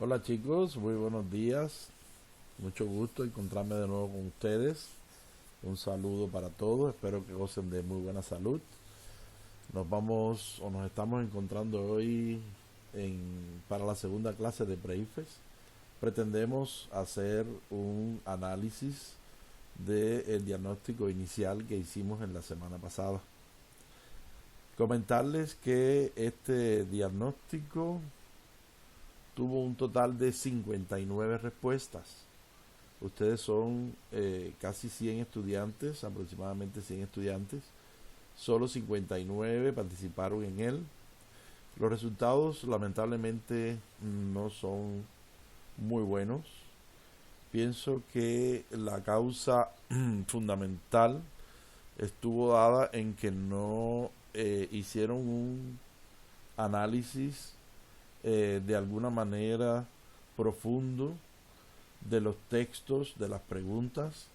Hola chicos, muy buenos días. Mucho gusto encontrarme de nuevo con ustedes. Un saludo para todos. Espero que gocen de muy buena salud. Nos estamos encontrando hoy para la segunda clase de Preifex. Pretendemos hacer un análisis del diagnóstico inicial que hicimos en la semana pasada. Comentarles que este diagnóstico tuvo un total de 59 respuestas. Ustedes son casi 100 estudiantes, aproximadamente 100 estudiantes. Solo 59 participaron en él. Los resultados lamentablemente no son muy buenos. Pienso que la causa fundamental estuvo dada en que no hicieron un análisis de alguna manera profundo de los textos, de las preguntas.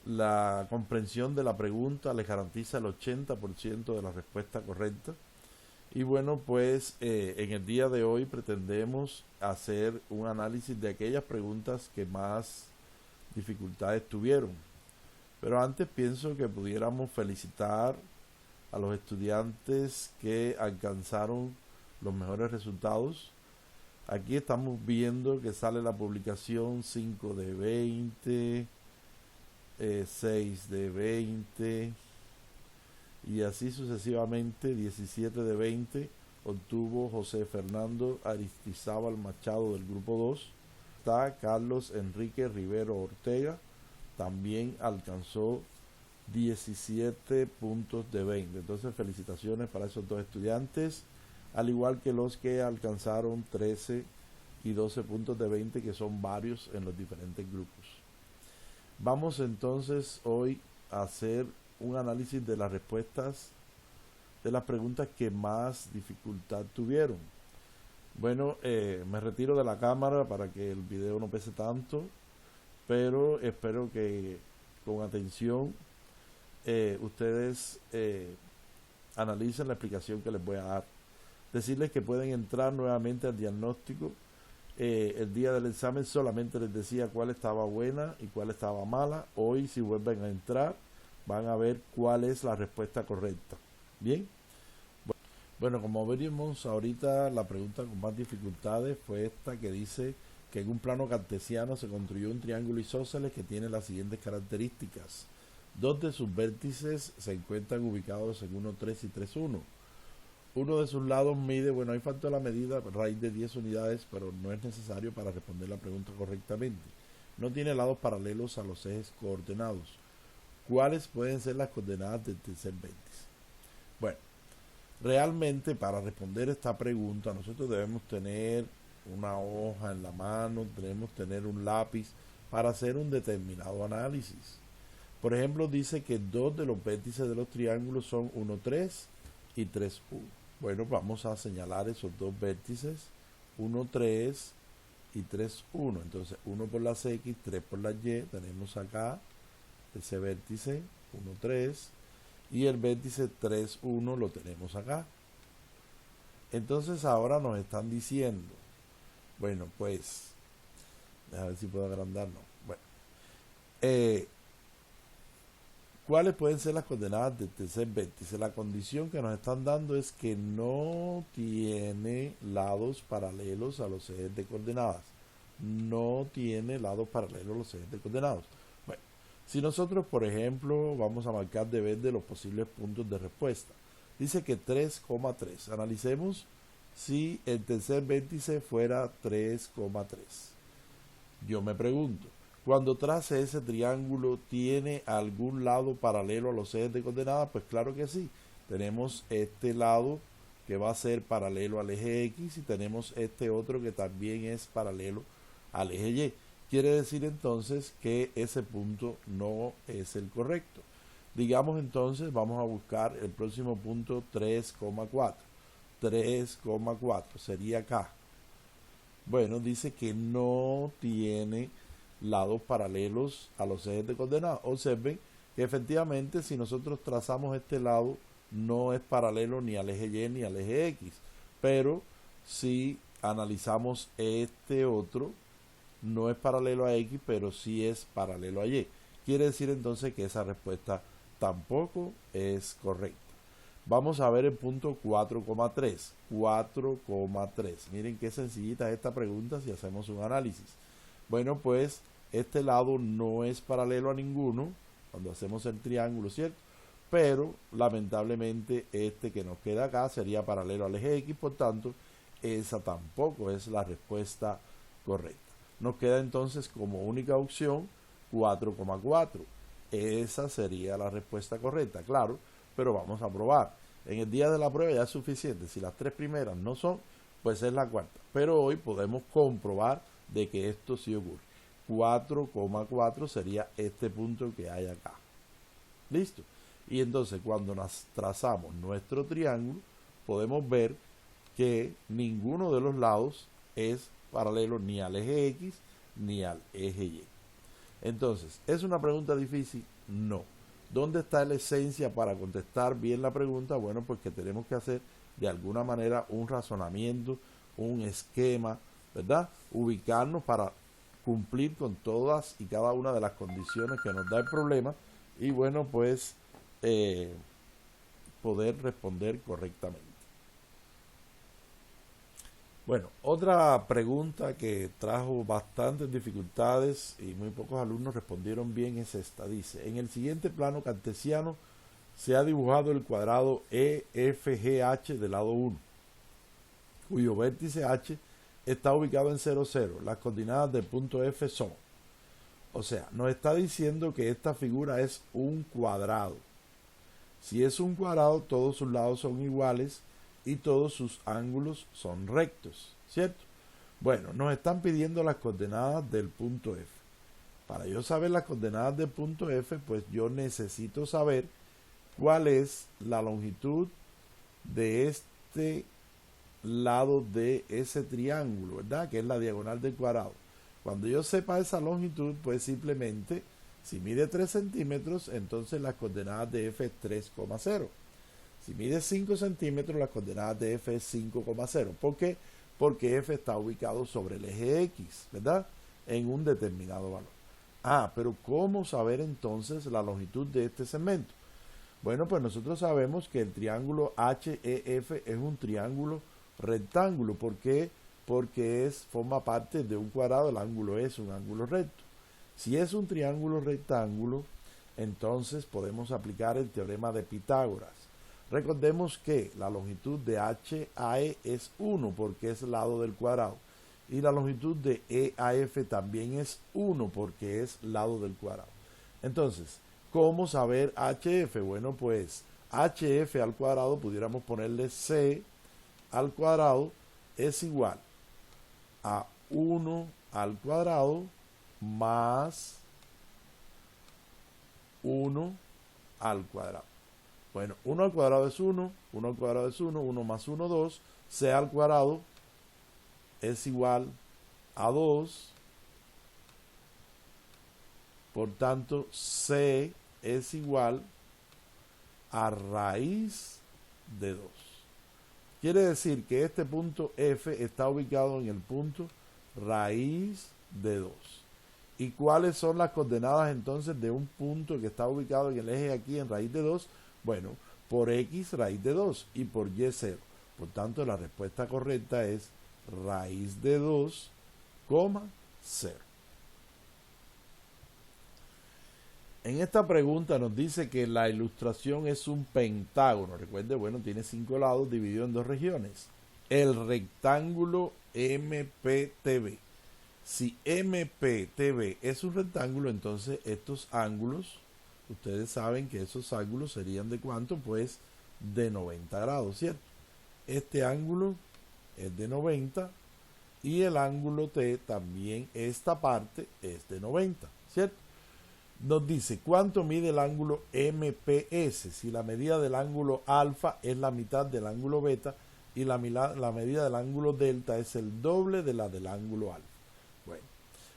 La comprensión de la pregunta les garantiza el 80% de la respuesta correcta. Y bueno, pues en el día de hoy pretendemos hacer un análisis de aquellas preguntas que más dificultades tuvieron. Pero antes pienso que pudiéramos felicitar a los estudiantes que alcanzaron los mejores resultados. Aquí estamos viendo que sale la publicación 5 de 20, 6 de 20 y así sucesivamente. 17 de 20 obtuvo José Fernando Aristizábal Machado del grupo 2. Está Carlos Enrique Rivero Ortega, también alcanzó 17 puntos de 20. Entonces felicitaciones para esos dos estudiantes, al igual que los que alcanzaron 13 y 12 puntos de 20, que son varios en los diferentes grupos. Vamos entonces hoy a hacer un análisis de las respuestas de las preguntas que más dificultad tuvieron. Bueno, me retiro de la cámara para que el video no pese tanto, pero espero que con atención ustedes analicen la explicación que les voy a dar. Decirles que pueden entrar nuevamente al diagnóstico. El día del examen solamente les decía cuál estaba buena y cuál estaba mala. Hoy, si vuelven a entrar, van a ver cuál es la respuesta correcta. Bien. Bueno, como veríamos ahorita, la pregunta con más dificultades fue esta, que dice que en un plano cartesiano se construyó un triángulo isósceles que tiene las siguientes características. Dos de sus vértices se encuentran ubicados en 1, 3 y 3, 1. Uno de sus lados mide, bueno, ahí faltó la medida, raíz de 10 unidades, pero no es necesario para responder la pregunta correctamente. No tiene lados paralelos a los ejes coordenados. ¿Cuáles pueden ser las coordenadas del tercer vértice? Bueno, realmente para responder esta pregunta nosotros debemos tener una hoja en la mano, debemos tener un lápiz para hacer un determinado análisis. Por ejemplo, dice que dos de los vértices de los triángulos son 1, 3 y 3, 1. Bueno, vamos a señalar esos dos vértices, 1, 3 y 3, 1. Entonces, 1 por las X, 3 por las Y. Tenemos acá ese vértice, 1, 3. Y el vértice 3, 1 lo tenemos acá. Entonces, ahora nos están diciendo, bueno, pues, a ver si puedo agrandarlo. Bueno, ¿cuáles pueden ser las coordenadas del tercer vértice? La condición que nos están dando es que no tiene lados paralelos a los ejes de coordenadas. No tiene lados paralelos a los ejes de coordenadas. Bueno, si nosotros, por ejemplo, vamos a marcar de verde los posibles puntos de respuesta. Dice que 3,3. Analicemos si el tercer vértice fuera 3,3. Yo me pregunto, cuando trace ese triángulo, ¿tiene algún lado paralelo a los ejes de coordenadas? Pues claro que sí. Tenemos este lado que va a ser paralelo al eje X y tenemos este otro que también es paralelo al eje Y. Quiere decir entonces que ese punto no es el correcto. Digamos entonces, vamos a buscar el próximo punto, 3,4. 3,4 sería acá. Bueno, dice que no tiene lados paralelos a los ejes de coordenadas. Observen que efectivamente si nosotros trazamos este lado no es paralelo ni al eje Y ni al eje X, pero sí analizamos este otro, no es paralelo a X, pero sí es paralelo a Y. Quiere decir entonces que esa respuesta tampoco es correcta. Vamos a ver el punto 4,3. 4,3. Miren qué sencillita esta pregunta si hacemos un análisis. Bueno, pues este lado no es paralelo a ninguno cuando hacemos el triángulo, ¿cierto? Pero lamentablemente este que nos queda acá sería paralelo al eje X, por tanto, esa tampoco es la respuesta correcta. Nos queda entonces como única opción 4,4. Esa sería la respuesta correcta, claro, pero vamos a probar. En el día de la prueba ya es suficiente. Si las tres primeras no son, pues es la cuarta. Pero hoy podemos comprobar de que esto sí ocurre. 4,4 sería este punto que hay acá. ¿Listo? Y entonces cuando nos trazamos nuestro triángulo, podemos ver que ninguno de los lados es paralelo ni al eje X ni al eje Y. Entonces, ¿es una pregunta difícil? No. ¿Dónde está la esencia para contestar bien la pregunta? Bueno, pues que tenemos que hacer de alguna manera un razonamiento, un esquema, ¿verdad? Ubicarnos para cumplir con todas y cada una de las condiciones que nos da el problema y bueno, pues poder responder correctamente. Bueno, otra pregunta que trajo bastantes dificultades y muy pocos alumnos respondieron bien es esta. Dice, en el siguiente plano cartesiano se ha dibujado el cuadrado EFGH del lado 1, cuyo vértice H está ubicado en 0, 0. Las coordenadas del punto F son. O sea, nos está diciendo que esta figura es un cuadrado. Si es un cuadrado, todos sus lados son iguales y todos sus ángulos son rectos, ¿cierto? Bueno, nos están pidiendo las coordenadas del punto F. Para yo saber las coordenadas del punto F, pues yo necesito saber cuál es la longitud de este lado de ese triángulo, ¿verdad? Que es la diagonal del cuadrado. Cuando yo sepa esa longitud, pues simplemente, si mide 3 centímetros, entonces las coordenadas de F es 3,0. Si mide 5 centímetros, las coordenadas de F es 5,0. ¿Por qué? Porque F está ubicado sobre el eje X, ¿verdad? En un determinado valor. Ah, pero ¿cómo saber entonces la longitud de este segmento? Bueno, pues nosotros sabemos que el triángulo HEF es un triángulo rectángulo. ¿Por qué? Porque forma parte de un cuadrado, el ángulo es un ángulo recto. Si es un triángulo rectángulo, entonces podemos aplicar el teorema de Pitágoras. Recordemos que la longitud de HAE es 1 porque es lado del cuadrado. Y la longitud de EAF también es 1 porque es lado del cuadrado. Entonces, ¿cómo saber HF? Bueno, pues HF al cuadrado, pudiéramos ponerle C al cuadrado, es igual a 1 al cuadrado más 1 al cuadrado. Bueno, 1 al cuadrado es 1, 1 al cuadrado es 1, 1 más 1, 2, C al cuadrado es igual a 2, por tanto, C es igual a raíz de 2. Quiere decir que este punto F está ubicado en el punto raíz de 2. ¿Y cuáles son las coordenadas entonces de un punto que está ubicado en el eje aquí en raíz de 2? Bueno, por X raíz de 2 y por Y 0. Por tanto, la respuesta correcta es raíz de 2, 0. En esta pregunta nos dice que la ilustración es un pentágono. Recuerde, bueno, tiene 5 lados dividido en 2 regiones. El rectángulo MPTB. Si MPTB es un rectángulo, entonces estos ángulos, ustedes saben que esos ángulos serían de ¿cuánto? Pues de 90 grados, ¿cierto? Este ángulo es de 90 y el ángulo T también, esta parte es de 90, ¿cierto? Nos dice cuánto mide el ángulo MPS, si la medida del ángulo alfa es la mitad del ángulo beta y la medida del ángulo delta es el doble de la del ángulo alfa. Bueno,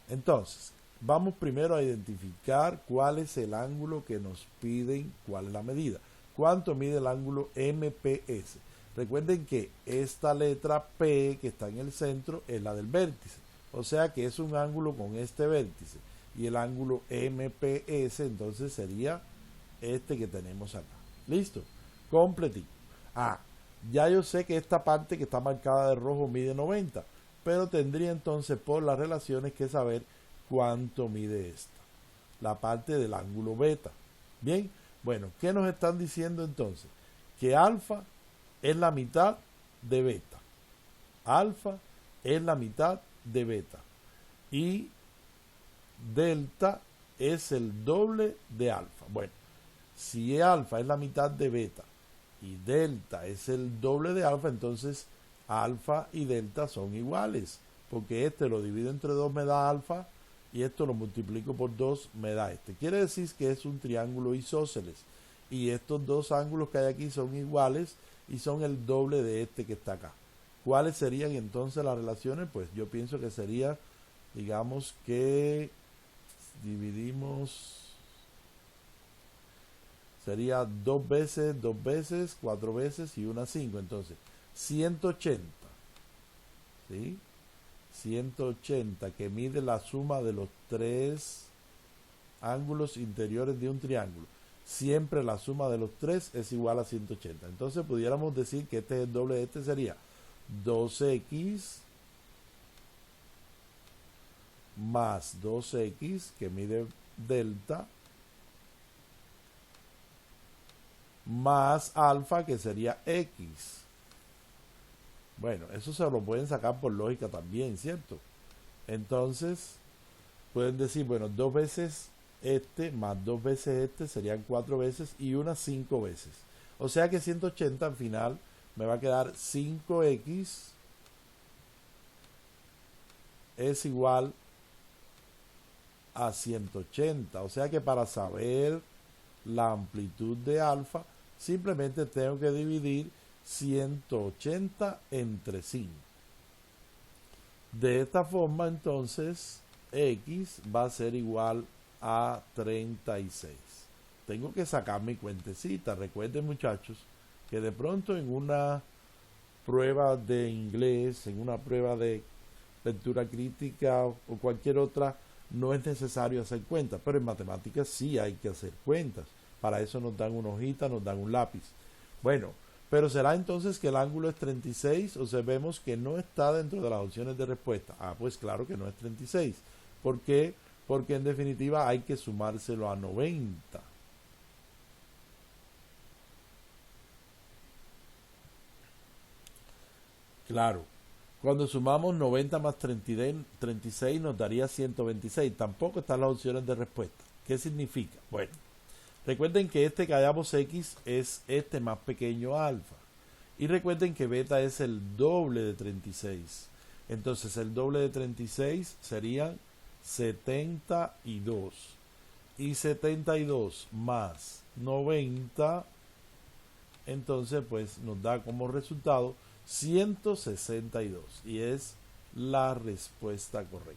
entonces, vamos primero a identificar cuál es el ángulo que nos piden, cuál es la medida. ¿Cuánto mide el ángulo MPS? Recuerden que esta letra P que está en el centro es la del vértice. O sea que es un ángulo con este vértice. Y el ángulo MPS entonces sería este que tenemos acá. ¿Listo? Completito. Ah, ya yo sé que esta parte que está marcada de rojo mide 90. Pero tendría entonces por las relaciones que saber cuánto mide esta. La parte del ángulo beta. Bien, bueno, ¿qué nos están diciendo entonces? Que alfa es la mitad de beta. Alfa es la mitad de beta. Y delta es el doble de alfa. Bueno, si alfa es la mitad de beta y delta es el doble de alfa, entonces alfa y delta son iguales. Porque este lo divido entre 2 me da alfa y esto lo multiplico por 2 me da este. Quiere decir que es un triángulo isósceles. Y estos dos ángulos que hay aquí son iguales y son el doble de este que está acá. ¿Cuáles serían entonces las relaciones? Pues yo pienso que sería, digamos que dividimos, sería 2 veces, 4 veces y una 5. Entonces, 180, ¿sí? 180 que mide la suma de los tres ángulos interiores de un triángulo. Siempre la suma de los tres es igual a 180. Entonces pudiéramos decir que este es el doble de este, sería 2x más 2x que mide delta más alfa que sería x. Bueno, eso se lo pueden sacar por lógica también, ¿cierto? Entonces pueden decir, bueno, 2 veces este más 2 veces este serían 4 veces y unas 5 veces. O sea que 180 al final me va a quedar 5x es igual a 180. O sea que para saber la amplitud de alfa, simplemente tengo que dividir 180 entre 5. De esta forma entonces x va a ser igual a 36. Tengo que sacar mi cuentecita. Recuerden, muchachos, que de pronto en una prueba de inglés, en una prueba de lectura crítica o cualquier otra, no es necesario hacer cuentas, pero en matemáticas sí hay que hacer cuentas. Para eso nos dan una hojita, nos dan un lápiz. Bueno, pero será entonces que el ángulo es 36. Observemos que no está dentro de las opciones de respuesta. Ah, pues claro que no es 36. ¿Por qué? Porque en definitiva hay que sumárselo a 90. Claro, cuando sumamos 90 más 36 nos daría 126. Tampoco están las opciones de respuesta. ¿Qué significa? Bueno, recuerden que este que hallamos x es este más pequeño alfa. Y recuerden que beta es el doble de 36. Entonces el doble de 36 serían 72. Y 72 más 90, entonces pues nos da como resultado 162. Y es la respuesta correcta.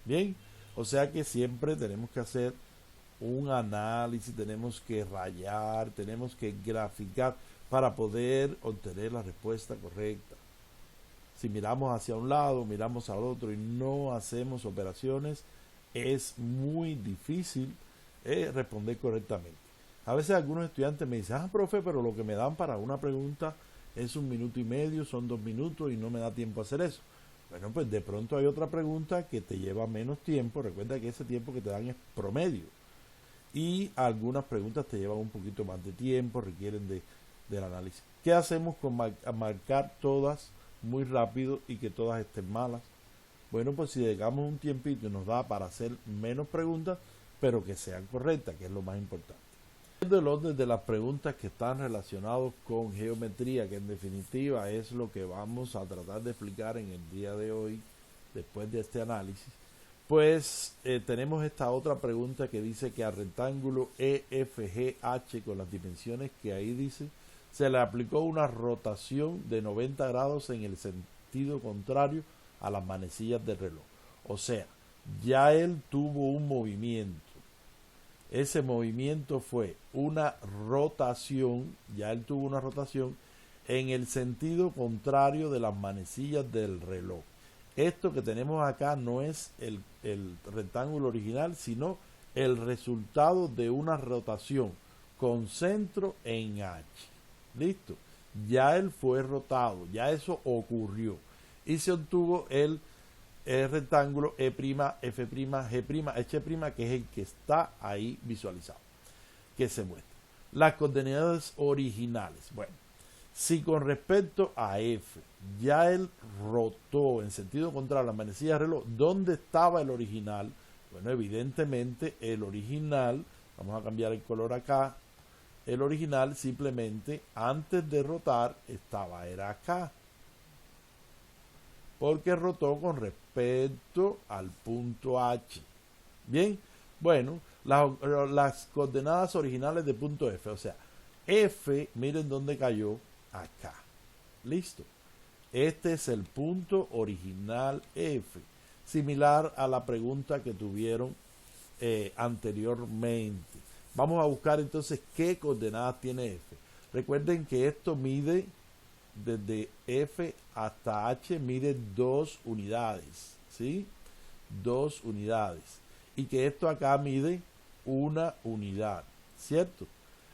Bien, o sea que siempre tenemos que hacer un análisis, tenemos que rayar, tenemos que graficar para poder obtener la respuesta correcta. Si miramos hacia un lado, miramos al otro y no hacemos operaciones, es muy difícil responder correctamente. A veces algunos estudiantes me dicen, profe, pero lo que me dan para una pregunta es 1 minuto y medio, son 2 minutos y no me da tiempo a hacer eso. Bueno, pues de pronto hay otra pregunta que te lleva menos tiempo. Recuerda que ese tiempo que te dan es promedio. Y algunas preguntas te llevan un poquito más de tiempo, requieren del análisis. ¿Qué hacemos con marcar todas muy rápido y que todas estén malas? Bueno, pues si dedicamos un tiempito y nos da para hacer menos preguntas, pero que sean correctas, que es lo más importante. El orden de las preguntas que están relacionadas con geometría, que en definitiva es lo que vamos a tratar de explicar en el día de hoy, después de este análisis, pues tenemos esta otra pregunta que dice que al rectángulo EFGH con las dimensiones que ahí dice, se le aplicó una rotación de 90 grados en el sentido contrario a las manecillas del reloj. O sea, ya él tuvo un movimiento. Ese movimiento fue una rotación, ya él tuvo una rotación en el sentido contrario de las manecillas del reloj. Esto que tenemos acá no es el rectángulo original, sino el resultado de una rotación con centro en H. ¿Listo? Ya él fue rotado, ya eso ocurrió. Y se obtuvo el rectángulo E', F', G', H', que es el que está ahí visualizado, que se muestra. Las coordenadas originales. Bueno, si con respecto a F ya él rotó en sentido contrario a la manecilla del reloj, ¿dónde estaba el original? Bueno, evidentemente el original, vamos a cambiar el color acá, el original simplemente antes de rotar era acá, porque rotó con respecto al punto H. Bien, bueno, las coordenadas originales de punto F, o sea, F, miren dónde cayó, acá. Listo. Este es el punto original F, similar a la pregunta que tuvieron anteriormente. Vamos a buscar entonces qué coordenadas tiene F. Recuerden que esto mide desde F hasta H, mide 2 unidades, ¿sí? 2 unidades. Y que esto acá mide 1 unidad, ¿cierto?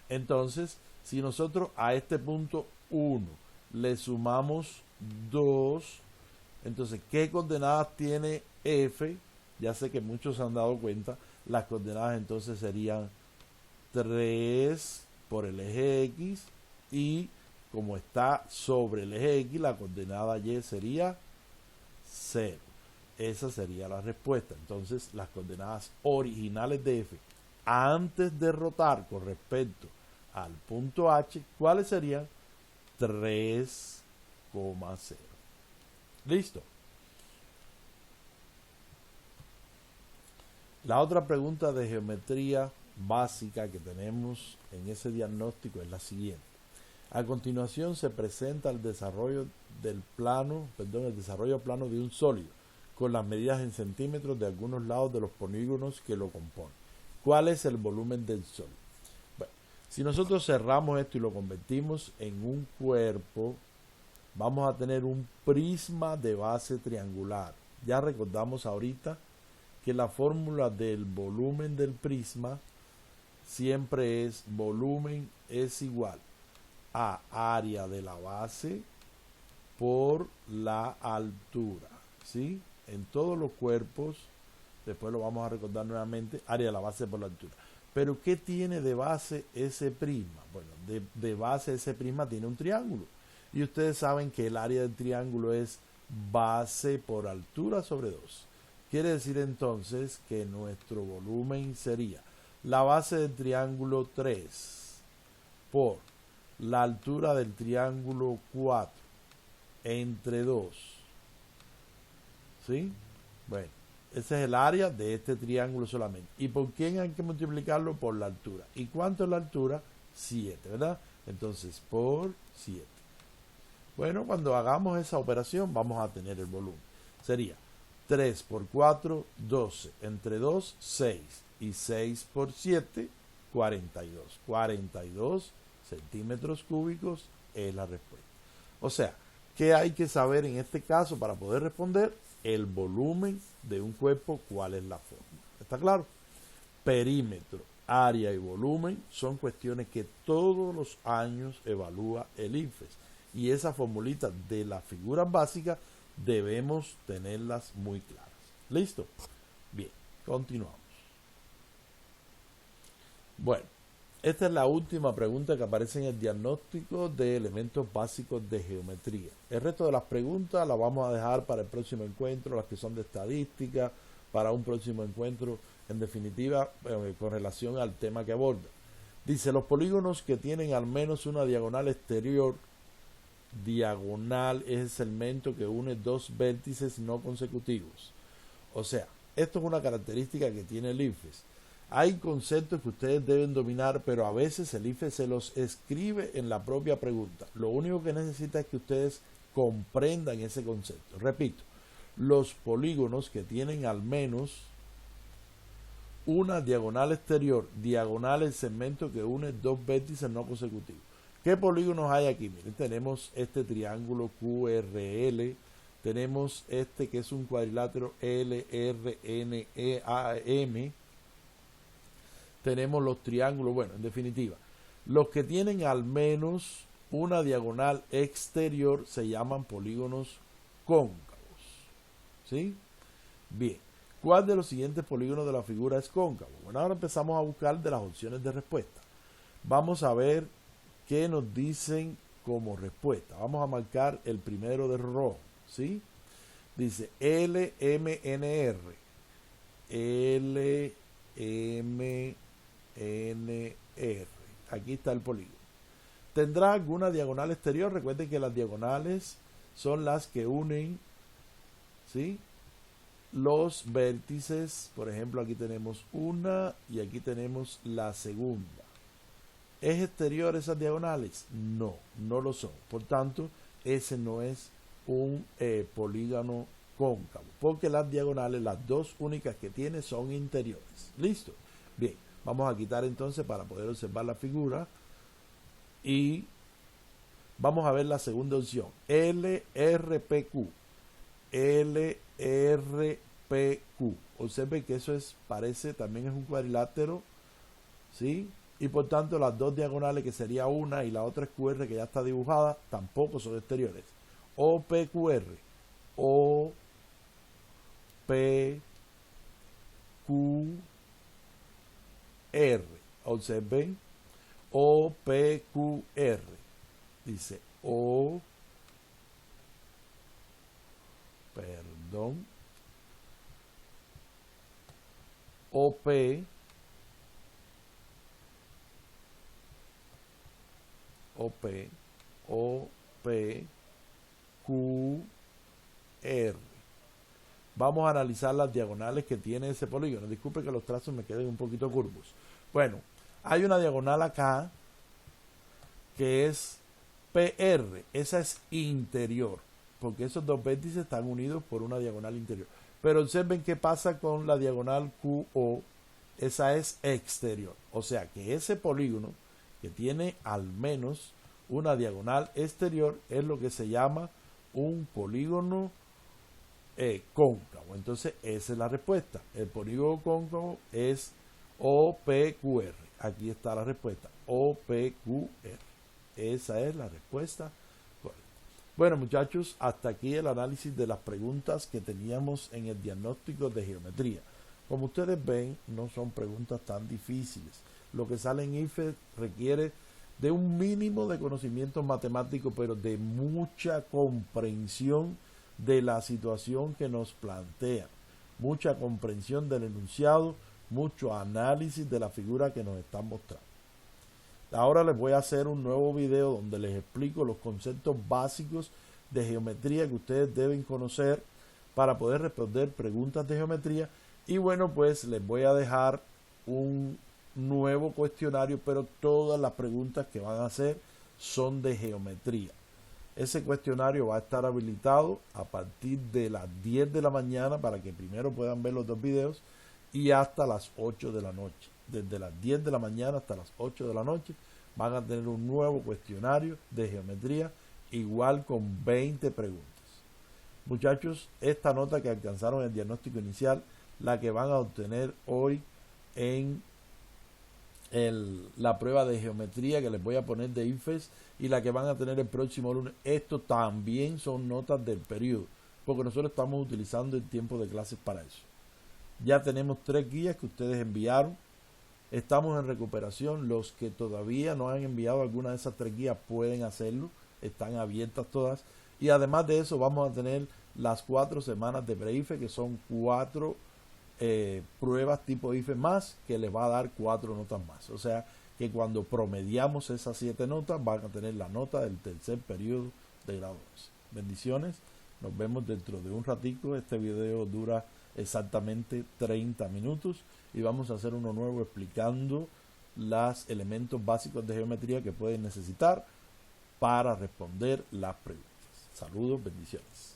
Entonces, si nosotros a este punto 1 le sumamos 2, entonces, ¿qué coordenadas tiene F? Ya sé que muchos se han dado cuenta, las coordenadas entonces serían 3 por el eje X, y como está sobre el eje X, la coordenada Y sería 0. Esa sería la respuesta. Entonces, las coordenadas originales de F antes de rotar con respecto al punto H, ¿cuáles serían? 3,0. Listo. La otra pregunta de geometría básica que tenemos en ese diagnóstico es la siguiente. A continuación se presenta el desarrollo plano de un sólido con las medidas en centímetros de algunos lados de los polígonos que lo componen. ¿Cuál es el volumen del sólido? Bueno, si nosotros cerramos esto y lo convertimos en un cuerpo, vamos a tener un prisma de base triangular. Ya recordamos ahorita que la fórmula del volumen del prisma siempre es volumen es igual a área de la base por la altura, ¿sí? En todos los cuerpos, después lo vamos a recordar nuevamente, área de la base por la altura. Pero ¿qué tiene de base ese prisma? Bueno, de base ese prisma tiene un triángulo. Y ustedes saben que el área del triángulo es base por altura sobre 2. Quiere decir entonces que nuestro volumen sería la base del triángulo 3 por la altura del triángulo 4 entre 2. ¿Sí? Bueno, ese es el área de este triángulo solamente. ¿Y por quién hay que multiplicarlo? Por la altura. ¿Y cuánto es la altura? 7, ¿verdad? Entonces, por 7. Bueno, cuando hagamos esa operación vamos a tener el volumen. Sería 3 por 4, 12. Entre 2, 6. Y 6 por 7, 42. 42 centímetros cúbicos es la respuesta. O sea, ¿qué hay que saber en este caso para poder responder? El volumen de un cuerpo, ¿cuál es la forma? ¿Está claro? Perímetro, área y volumen son cuestiones que todos los años evalúa el INFES. Y esas formulitas de las figuras básicas debemos tenerlas muy claras. ¿Listo? Bien, continuamos. Bueno, esta es la última pregunta que aparece en el diagnóstico de elementos básicos de geometría. El resto de las preguntas las vamos a dejar para el próximo encuentro, las que son de estadística, para un próximo encuentro, en definitiva, con relación al tema que aborda. Dice, los polígonos que tienen al menos una diagonal exterior, diagonal es el segmento que une dos vértices no consecutivos. O sea, esto es una característica que tiene el INFES. Hay conceptos que ustedes deben dominar, pero a veces el INFES se los escribe en la propia pregunta. Lo único que necesita es que ustedes comprendan ese concepto. Repito, los polígonos que tienen al menos una diagonal exterior, diagonal el segmento que une dos vértices no consecutivos. ¿Qué polígonos hay aquí? Miren, tenemos este triángulo QRL, tenemos este que es un cuadrilátero LRNEAM, tenemos los triángulos, bueno, en definitiva, los que tienen al menos una diagonal exterior se llaman polígonos cóncavos, ¿sí? Bien, ¿cuál de los siguientes polígonos de la figura es cóncavo? Bueno, ahora empezamos a buscar de las opciones de respuesta. Vamos a ver qué nos dicen como respuesta. Vamos a marcar el primero de rojo, ¿sí? Dice LMNR. LMNR. Aquí está el polígono. ¿Tendrá alguna diagonal exterior? Recuerden que las diagonales son las que unen, ¿sí?, los vértices. Por ejemplo, aquí tenemos una y aquí tenemos la segunda. ¿Es exterior esas diagonales? No, no lo son. Por tanto, ese no es un polígono cóncavo, porque las diagonales, las dos únicas que tiene, son interiores. ¿Listo? Bien, vamos a quitar entonces para poder observar la figura y vamos a ver la segunda opción. LRPQ. LRPQ. Observen que eso también es un cuadrilátero, ¿sí? Y por tanto las dos diagonales, que sería una y la otra es QR, que ya está dibujada, tampoco son exteriores. OPQR. OPQR. Observen. OPQR. Dice O. Perdón. OP. QR. Vamos a analizar las diagonales que tiene ese polígono. Disculpe que los trazos me queden un poquito curvos. Bueno, hay una diagonal acá que es PR. Esa es interior, porque esos dos vértices están unidos por una diagonal interior. Pero observen qué pasa con la diagonal QO. Esa es exterior. O sea que ese polígono que tiene al menos una diagonal exterior es lo que se llama un polígono cóncavo. Entonces esa es la respuesta. El polígono cóncavo es OPQR. Aquí está la respuesta. OPQR. Esa es la respuesta correcta. Bueno, muchachos, hasta aquí el análisis de las preguntas que teníamos en el diagnóstico de geometría. Como ustedes ven, no son preguntas tan difíciles. Lo que sale en IFES requiere de un mínimo de conocimientos matemáticos, pero de mucha comprensión de la situación que nos plantea, mucha comprensión del enunciado, mucho análisis de la figura que nos están mostrando. Ahora les voy a hacer un nuevo video donde les explico los conceptos básicos de geometría que ustedes deben conocer para poder responder preguntas de geometría. Y bueno, pues les voy a dejar un nuevo cuestionario, pero todas las preguntas que van a hacer son de geometría. Ese cuestionario va a estar habilitado a partir de las 10 de la mañana para que primero puedan ver los dos videos y hasta las 8 de la noche. Desde las 10 de la mañana hasta las 8 de la noche van a tener un nuevo cuestionario de geometría, igual con 20 preguntas. Muchachos, esta nota que alcanzaron en el diagnóstico inicial, la que van a obtener hoy en la prueba de geometría que les voy a poner de IFES, y la que van a tener el próximo lunes, esto también son notas del periodo, porque nosotros estamos utilizando el tiempo de clases para eso. Ya tenemos 3 guías que ustedes enviaron. Estamos en recuperación. Los que todavía no han enviado alguna de esas 3 guías pueden hacerlo. Están abiertas todas. Y además de eso vamos a tener las 4 semanas de pre-IFE, que son 4 pruebas tipo IFE más, que les va a dar 4 notas más. O sea que cuando promediamos esas 7 notas van a tener la nota del tercer periodo de grado 11. Bendiciones. Nos vemos dentro de un ratico. Este video dura exactamente 30 minutos y vamos a hacer uno nuevo explicando los elementos básicos de geometría que pueden necesitar para responder las preguntas. Saludos, bendiciones.